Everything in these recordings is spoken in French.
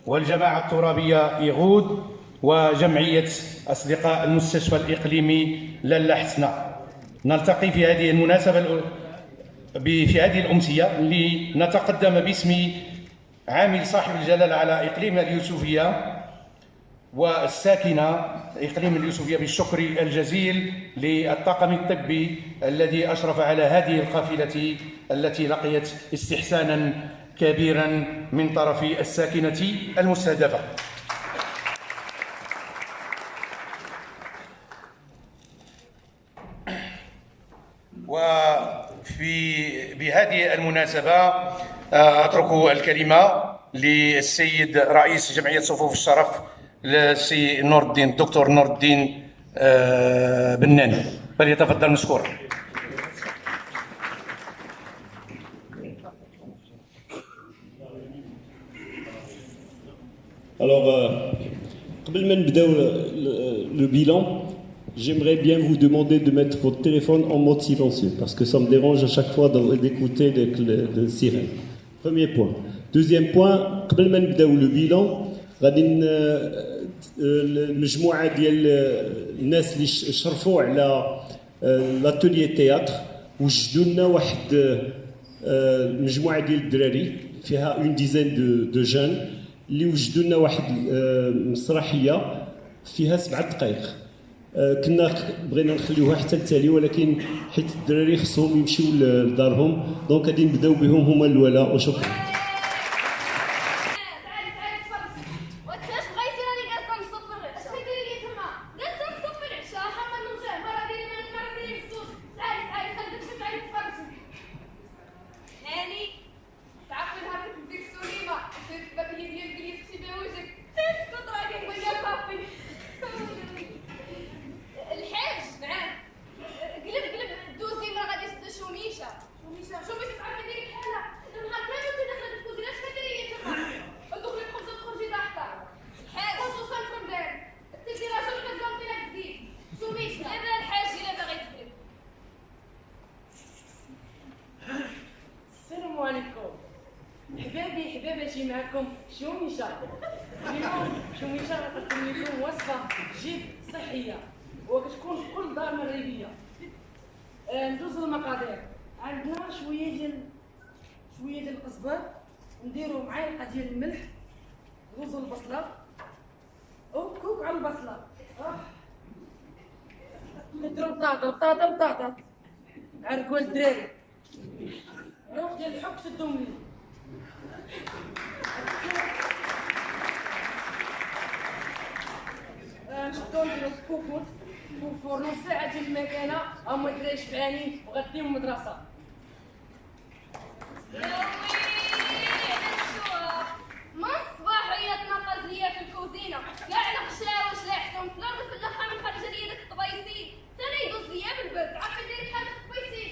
والجماعة الترابية إيغود وجمعية أصدقاء المستشفى الإقليمي لالا حسنة. نلتقي في هذه المناسبة في هذه الأمسية لنتقدم باسم عامل صاحب الجلالة على إقليم اليوسفية والساكنة إقليم اليوسفية بالشكر الجزيل للطاقم الطبي الذي أشرف على هذه القافلة التي لقيت استحسانا كبيرا من طرف الساكنة المستهدفة. بهذه المناسبة أترك الكلمة للسيد رئيس جمعية صفوف الشرف السي نور الدين الدكتور نور الدين بنان، فليتفضل مشكورا. Alors, قبل ما نبداو le bilan, j'aimerais bien vous demander de mettre votre téléphone en mode silencieux parce que ça me dérange à chaque fois d'écouter le sirène. Premier point. Deuxième point, قبل ما نبداو le bilan, غادي المجموعه ديال الناس اللي شرفوا على لاتولي تياتر وجدوا لنا واحد مجموعه ديال الدراري فيها اون ديزين دو جون اللي وجدوا لنا واحد مسرحيه فيها 7 دقائق. كنا بغينا نخليوها حتى التالي ولكن حيت الدراري خصهم يمشيو لدارهم دونك غادي نبداو بهم هما الاولى وشكرا. حبابي اجي معكم شوميشه. اليوم شوميشه غتقدم لكم وصفه جد صحيه وكتكون في كل دار مغربيه. ندوزو المقادير. عندنا شويه ديال القزبر، نديرو معلقه ديال الملح، ندوزو البصله وكوك على البصله، نديرو بطاطا عرقوا الدراري، لوغ ديال الحب سدوهم لي. نشدو نديرو الكوكوط في الفرن ساعه ديال المكانه، هما الدراري شبعانين وغاديهم المدرسه. ما صباحياتنا قازيه في الكوزينه، كاع القشاوش لاحتهم في الارض في الاخر من خرج لي داك الطبيسي، تاني يدوز ليا بالبرد، عارفه داير بحال داك الطبيسي،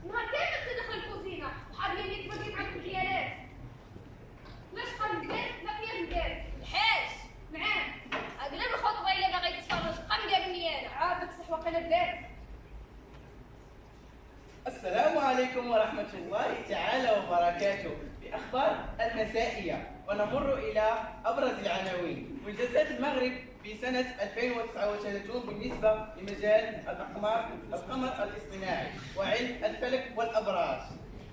نهار كامل تدخل الكوزينه، بحال اللي تبدي مع الديالات. لاش بقى مدار؟ ما فيها مدار، الحاج نعم، قلب الخطبه الا باغي تتفرج، بقى مقابلني انا، عافاك صح واقيلا دار. السلام عليكم ورحمة الله تعالى وبركاته. بأخبار المسائية ونمر إلى أبرز العناوين. منجزات المغرب في سنة 2039 بالنسبة لمجال القمر الاصطناعي وعلم الفلك والأبراج.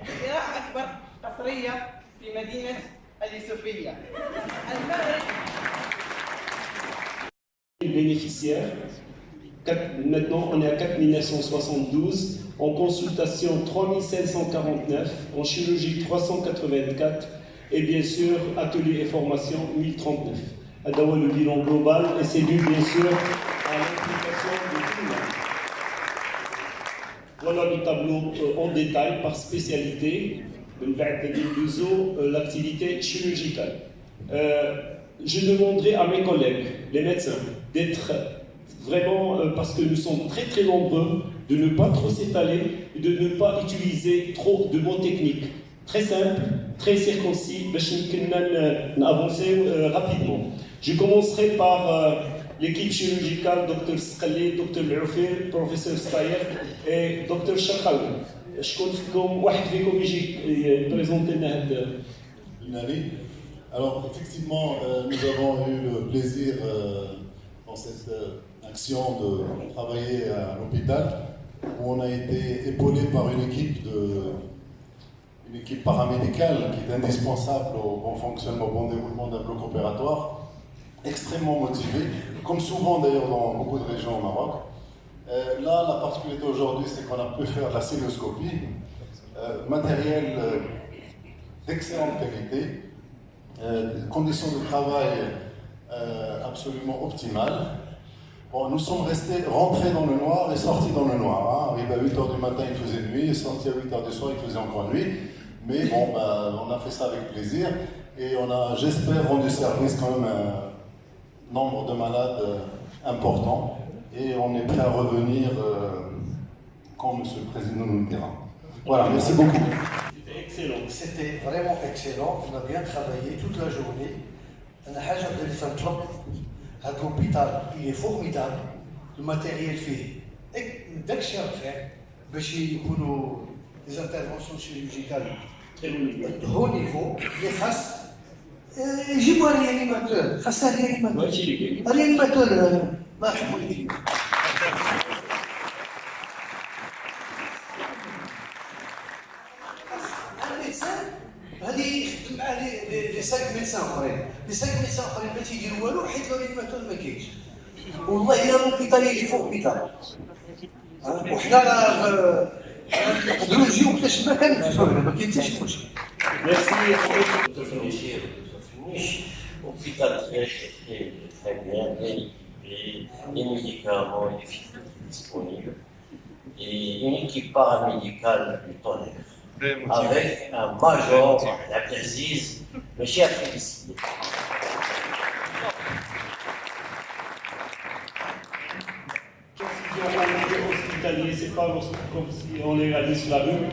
اختراع أكبر قصرية في مدينة اليوسفية. المغرب bénéficiaires. Maintenant, on est à 4972, en consultation 3549, en chirurgie 384 et bien sûr, atelier et formation 1039. D'abord le bilan global et c'est dû bien sûr à l'implication de tout le monde. Voilà le tableau en détail par spécialité, l'activité chirurgicale. Je demanderai à mes collègues, les médecins, d'être vraiment, parce que nous sommes très très nombreux, de ne pas trop s'étaler et de ne pas utiliser trop de mots techniques. Très simple, très circoncis, pour avancer rapidement. Je commencerai par l'équipe chirurgicale, Dr Skhali, Dr Loufir, Professeur Sayer et Dr Chakhaoui. Je compte comme واحد فيكم يجي يبريزونتي لنا هذا. النبي Alors, effectivement, nous avons eu le plaisir dans cette action de travailler à l'hôpital où on a été épaulé par une équipe paramédicale qui est indispensable au bon fonctionnement, au bon déroulement d'un bloc opératoire, extrêmement motivée, comme souvent d'ailleurs dans beaucoup de régions au Maroc. Là, la particularité aujourd'hui, c'est qu'on a pu faire la célioscopie, matériel d'excellente qualité, conditions de travail absolument optimales. Bon, nous sommes rentrés dans le noir et sortis dans le noir. Arrivé à 8h du matin, il faisait nuit, et sorti à 8h du soir, il faisait encore nuit. Mais bon, on a fait ça avec plaisir et on a, j'espère, rendu service quand même à un nombre de malades important. Et on est prêt à revenir quand M. le Président nous le dira. Voilà, merci beaucoup. C'était excellent. C'était vraiment excellent. On a bien travaillé toute la journée. L'hôpital, il est formidable. Le matériel fait des interventions chirurgicales de haut niveau. يجيبوا ريانيماتور، خاصة ريانيماتور. ريانيماتور الله يرحمه يجيب. الميدسان هذه يخدم مع لي 5 ميدسان اخرين، لي 5 ميدسان اخرين ما تيديروا والو حيت ريانيماتور ما كاينش. والله إلا لوبيتال اللي فوق بيتال. وحنا راه نقدروا نجيو وقتاش ما كنفتحوا ما كاين حتى شي مشكل. Hôpital très bien, bien équipé, des médicaments disponibles et une équipe paramédicale du tonnerre avec un major, la précise, le chef félicité. Hospitalier, c'est pas comme si on les réalise sur la rue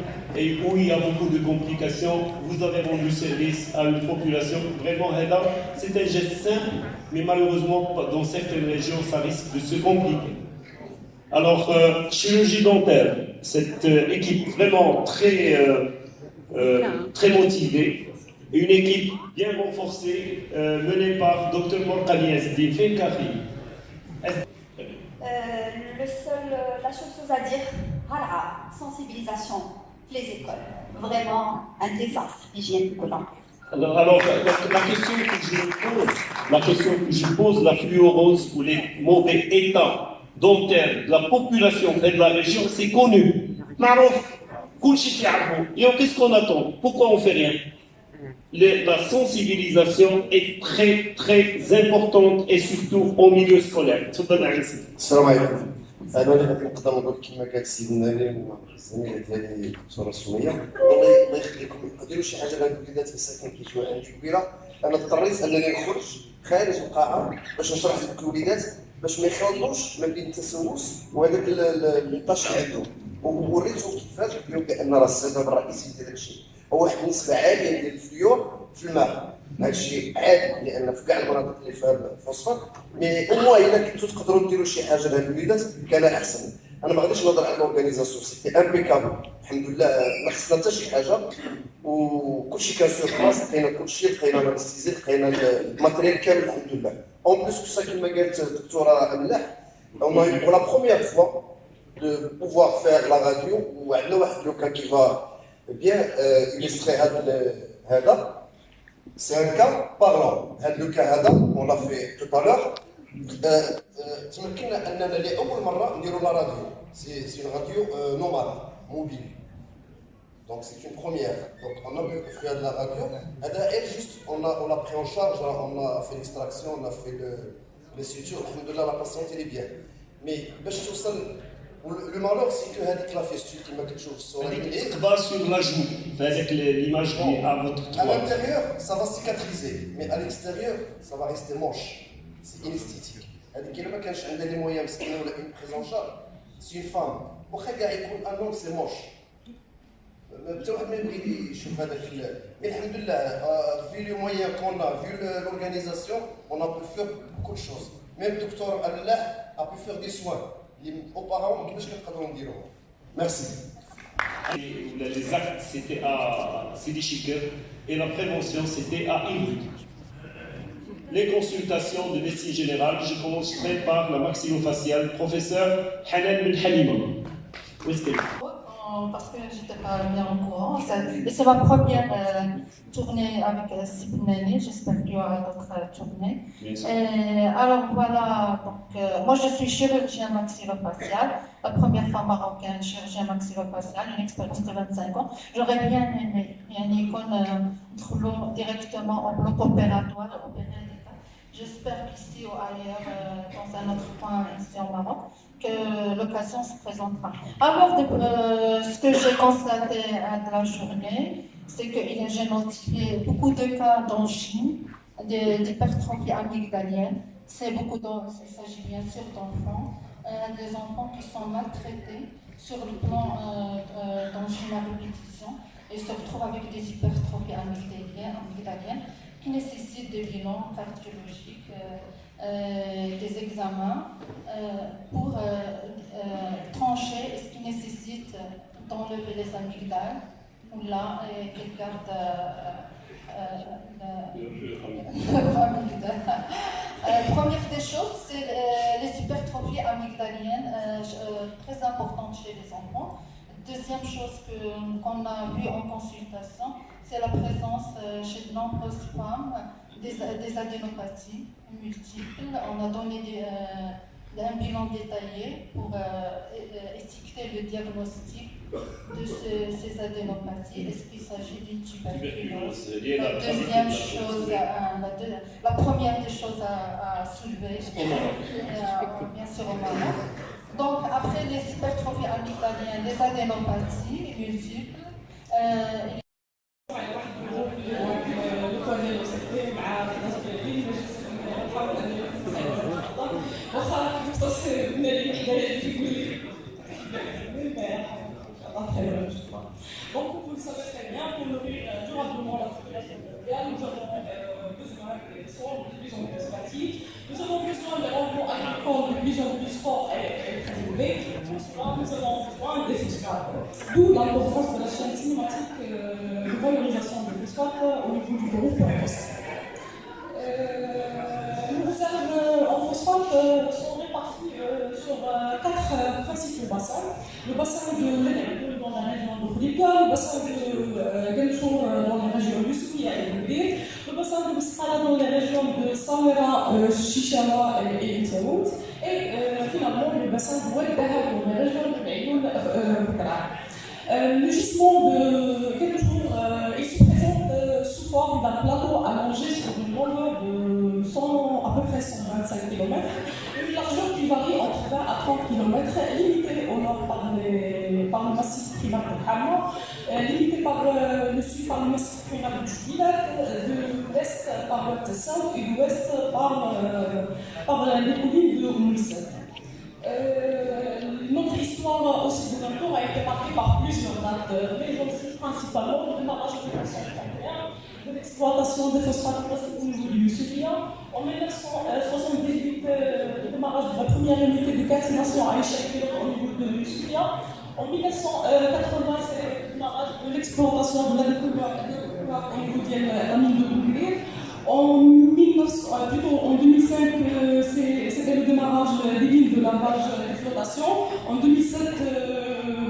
et où il y a beaucoup de complications. Vous avez rendu service à une population vraiment aidante. C'est un geste simple, mais malheureusement, dans certaines régions, ça risque de se compliquer. Alors, chirurgie dentaire, cette équipe vraiment très motivée, une équipe bien renforcée, menée par Dr Morkani Esdin Fenkari. La seule chose à dire, voilà, sensibilisation, les écoles. Vraiment un désastre, l'hygiène bucco-dentaire. Alors, la question que je pose, la fluorose ou les mauvais états dentaires de la population et de la région, c'est connu. Marouf, et qu'est-ce qu'on attend? Pourquoi on ne fait rien? La sensibilisation est très importante et surtout au milieu scolaire. السلام عليكم. انا اللي غادي نقدر نقول كما قال السيد النبي والزميله ديالي الدكتوره سميه، الله يخليكم ديروا شي حاجه لهاد الوليدات مساكين كيجيو عندي كبيره. انا اضطريت انني نخرج خارج القاعه باش نشرح لك الوليدات باش ما يخلطوش ما بين التسوس وهذاك الطاش اللي عندهم، ووريتهم كيفاش قلت لهم بان راه السبب الرئيسي ديال هادشي هو واحد النسبه عاليه ديال الفليور في الماء. هذا الشيء عادي لان في كاع المناطق اللي فيها الفوسفات، مي او الا كنتو تقدروا ديروا شي حاجه لهاد الوليدات كان احسن. انا ما غاديش نهضر على الاورغانيزاسيون، سيتي امبيكابل الحمد لله، ما خصنا حتى شي حاجه وكلشي كان سور بلاص، لقينا كلشي، لقينا الانستيزي، لقينا الماتريال كامل الحمد لله. اون بليس كو سا كما قالت الدكتوره ملاح، اون بور لا بروميير فوا دو بوفوار فير لا راديو، وعندنا واحد لوكا كي فا بيان illustrer هذا. C'est un cas parlant. Le cas on l'a fait tout à l'heure. تمكنا أننا لأول مرة نديروا لا راديو. C'est une radio nomade, mobile. Donc c'est une première. Donc on a fait de la radio. Elle juste, on l'a pris en charge, on a fait l'extraction, on a fait les sutures. Alhamdoulilah, la patiente elle est bien. Mais باش توصل le malheur c'est que هذيك لا فيستول كما كتشوف الصورة اللي تقبل sur la joue, هذاك l'image qui est à votre droite. À l'intérieur, ça va cicatriser, mais à l'extérieur, ça va rester moche. C'est inesthétique. هذيك اللي ما كانش عندها لي مويان مسكينه ولا une prise en charge, c'est une femme. واخا كاع يكون un homme c'est moche. حتى واحد ما يبغي يشوف هذاك mais الحمد لله vu les moyens qu'on a, vu l'organisation, on a pu faire beaucoup de choses. Même le docteur Allah a pu faire des soins. Auparavant, on ne peut pas. Merci. Les actes, c'était à Sidi Chiker et la prévention, c'était à Imri. les consultations de médecine générale. Je commencerai par la maxillofaciale. Professeur Hanan Ben Halima. Où est-ce qu'elle est? Parce que je n'étais pas bien au courant. Et c'est ma première tournée avec Sibnani. J'espère qu'il y aura d'autres tournées. Alors voilà, donc, moi je suis chirurgien maxillofacial, la première femme marocaine chirurgien maxillofacial, une expérience de 25 ans. J'aurais bien aimé directement en bloc opératoire, opérer des cas. J'espère qu'ici ou ailleurs, dans un autre point ici au Maroc, que l'occasion se présentera. Alors, ce que j'ai constaté de la journée, c'est que j'ai notifié beaucoup de cas d'angine, d'hypertrophie amygdalienne. Il s'agit bien sûr d'enfants, des enfants qui sont maltraités sur le plan d'angine à répétition et se retrouvent avec des hypertrophies amygdaliennes qui nécessitent des bilans cardiologiques, des examens pour trancher ce qui nécessite d'enlever les amygdales ou là qu'ils gardent première des choses, c'est les hypertrophies amygdaliennes, très importantes chez les enfants. Deuxième chose qu'on a vue en consultation, c'est la présence chez de nombreuses femmes des adénopathies multiples. On a donné un bilan détaillé pour étiqueter le diagnostic de ces adénopathies. Est-ce qu'il s'agit d'une tuberculose? La deuxième chose, la première des choses à soulever, bien sûr au Maroc. Donc après les hypertrophies amygdaliennes, les adénopathies multiples, donc, vous le savez très bien, pour nourrir durablement la population mondiale, nous avons besoin des sols de plus en plus pratiques, nous avons besoin de rendements agricoles de plus en plus forts et très élevés. Pour cela, nous avons besoin des phosphates. D'où l'importance de la chaîne cinématique de valorisation des phosphates au niveau du groupe phosphate. Les réserves en phosphate sont réparties sur 4 principaux bassins. Le bassin de l'Energol dans la région de Khouribga, le bassin de Genchour dans la région de Souia et Bouguer, le bassin de Mskhara dans les régions de Samara, Chichawa et Tsaout, et finalement le bassin de Oued Dahab dans la région de Maïnoun le gisement de Genchour il se présente sous forme d'un plateau allongé sur une longueur de à peu près 125 km, une largeur qui varie entre 20 à 30 km, limitée au nord par le massif primaire de Hamma, limitée par le sud par le massif primaire de Jdilat, de l'est par le Tessal et de l'ouest par les collines de Moulisset. Notre histoire aussi de Genchour a été marquée par plusieurs dates, mais aussi principalement le démarrage de 1931, de l'exploitation des phosphates classiques au niveau du Youssoufia. En 1978, le démarrage de la première unité de calcination à échelle pilote au niveau de Youssoufia. En 1980, c'est le démarrage de l'exploitation de l'agriculture au niveau de la mine de Bouguer. En 2005, c'était le démarrage des lignes de lavage d'exploitation. En 2007,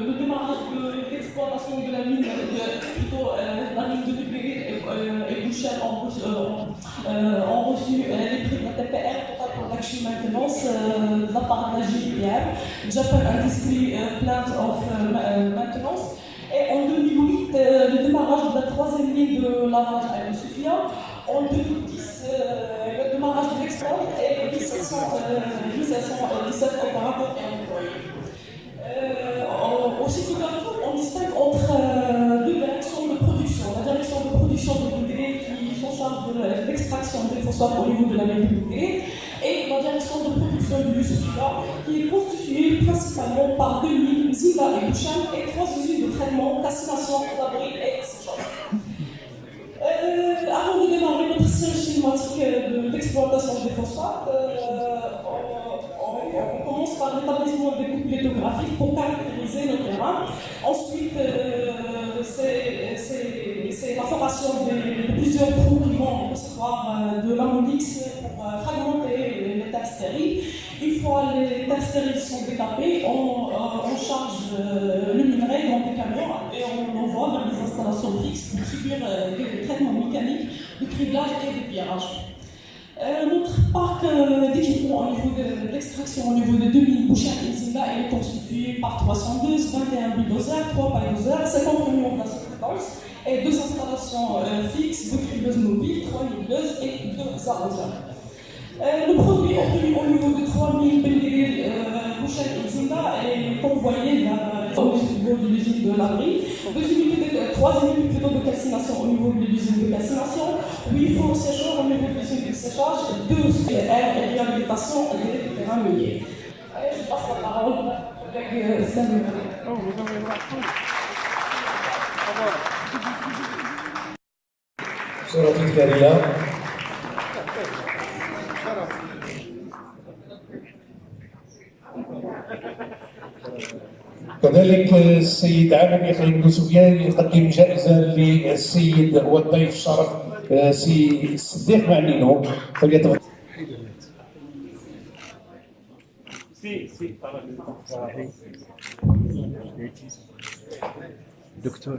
le démarrage de l'exploitation de la mine, la mine de Bouguer et Bouchel ont reçu les prix de la TPR, Total Production Maintenance, de la part de la JPM, Japan Industry Plant of Maintenance. Et en 2008, le démarrage de la troisième ligne de lavage à Youssoufia. En 2010, le démarrage de l'export et 1717 opérateurs et employés. Au site de Genchour, on distingue entre deux directions de production. La direction de production de Bouguer qui sont chargées de l'extraction des phosphates au niveau de la mine de Bouguer et la direction de production de Youssoufia qui est constituée principalement par 2 mines, Ziga et Boucham, et 3 usines de traitement, calcination, d'abri et séchage. Avant de démarrer notre série cinématique d'exploitation des phosphates, on commence par l'établissement des coupes lithographiques pour caractériser le terrain. Ensuite, ces c'est la formation de plusieurs trous qui vont recevoir de l'ammonix pour fragmenter les terres stériles. Une fois les terres stériles sont décapées, on charge le minerai dans des camions et on l'envoie vers les installations fixes pour subir des traitements mécaniques de criblage et de virage. Notre parc d'équipement au niveau de l'extraction, au niveau de 2000 bouchons Nzinga, est constitué par 312, 21 bulldozers, 3 palydozers, 50 camions d'assistance et 2 installations fixes, 2 cribleuses mobiles, 3 niveleuses et 2 arroseurs. Le produit obtenu au niveau de 3000 bouchons Nzinga est envoyé au niveau de l'usine de l'abri. 3 unités plutôt de calcination au niveau de l'usine de calcination, 8 fours sécheurs au niveau de l'usine de séchage, 2 aires et réhabilitation des terrains miniers. Je passe la parole avec Samuel. صورة الكارية كذلك السيد عامر يحيى بن سفيان يقدم جائزة للسيد والضيف الشرف سي الصديق معنينو فليتفضل. دكتور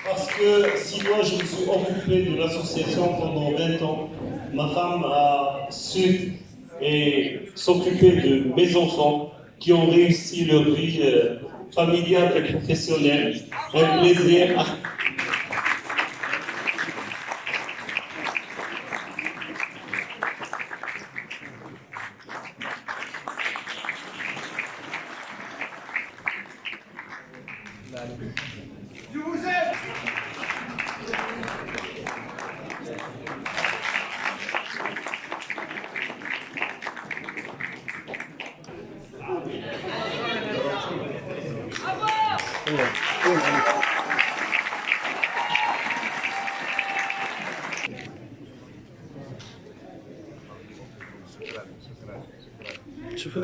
Parce que si moi je me suis occupé de l'association pendant 20 ans, ma femme a su et s'occuper de mes enfants qui ont réussi leur vie familiale et professionnelle. Un plaisir. Je vous aime. شوف